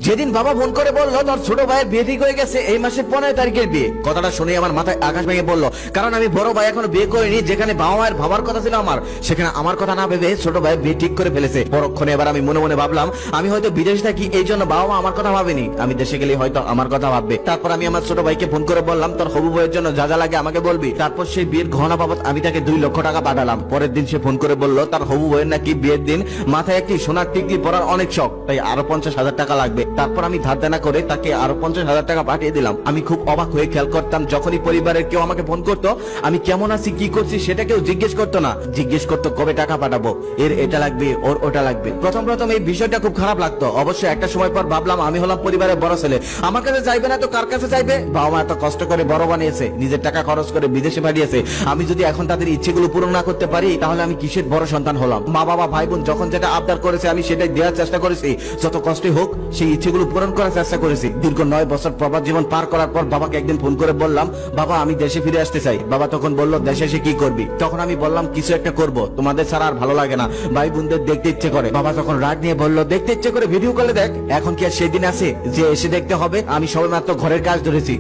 যেদিন বাবা ফোন করে বললো তোর ছোট ভাইয়ের বিয়ে ঠিক হয়ে গেছে, এই মাসের 15 তারিখের বিয়ে, কথাটা শুনে আমার মাথায় আকাশ ভেঙে বললো। কারণ আমি বড় ভাই এখনো বিয়ে করিনি, যেখানে বাবা মায়ের ভাবার কথা ছিল আমার, সেখানে আমার কথা না ভেবে ছোট ভাই বিয়ে ঠিক করে ফেলেছে। পরক্ষণে এবার আমি মনে মনে ভাবলাম আমি হয়তো বিদেশে থাকি, এই জন্য বাবা মা আমার কথা ভাবেনি, আমি দেশে গেলে হয়তো আমার কথা ভাববে। তারপর আমি আমার ছোট ভাইকে ফোন করে বললাম তোর হবু বউয়ের জন্য যা যা লাগে আমাকে বলবি। তারপর সেই বিয়ের গহনা বাবদ আমি তাকে 2 লক্ষ টাকা পাঠালাম। পরের দিন সে ফোন করে বললো তার হবু বউয়ের নাকি বিয়ের দিন মাথায় একটি সোনার টিকলি পরার অনেক শখ, তাই আরো 50,000 টাকা লাগবে। তারপর আমি ধার দেনা করে তাকে আরো 50,000 টাকা পাঠিয়ে দিলাম। আমি খুব অবাক হয়ে খেয়াল করতাম যখনই পরিবারের কেউ আমাকে ফোন করতো, আমি কেমন আছি কি করছি সেটা কেউ জিজ্ঞেস করতো না, জিজ্ঞেস করতো কবে টাকা পাঠাবো, এর এটা লাগবে ওর ওটা লাগবে। প্রথম প্রথম এই বিষয়টা খুব খারাপ লাগতো। অবশ্য একটা সময় পর ভাবলাম আমি হলাম পরিবারের বড় ছেলে, আমার কাছে চাইবে না তো কার কাছে চাইবে? বাবা মা এত কষ্ট করে বড় বানিয়েছে, নিজের টাকা খরচ করে বিদেশে পাঠিয়েছে, আমি যদি এখন তাদের ইচ্ছেগুলো পূরণ না করতে পারি তাহলে আমি কিসের বড় সন্তান হলাম? মা বাবা ভাই বোন যখন যেটা আবদার করেছে আমি সেটাই দেওয়ার চেষ্টা করেছি, যত কষ্টই হোক সেই ইচ্ছেগুলো পূরণ করার চেষ্টা করেছি। দীর্ঘ 9 বছর প্রবাস জীবন পার করার পর বাবাকে একদিন ফোন করে বললাম বাবা আমি দেশে ফিরে আসতে চাই। বাবা তখন বলল দেশে এসে কি করবি? তখন আমি বললাম কিছু একটা করব, তোমাদের ছাড়া আর ভালো লাগে না, ভাই বোনদের দেখতে ইচ্ছে করে। বাবা তখন রাগ নিয়ে বলল দেখতে ইচ্ছে করে ভিডিও কলে দেখ, এখন কি আর সেই দিন আছে যে এসে দেখতে হবে? আমি সবেমাত্র ঘরের কাজ ধরেছি।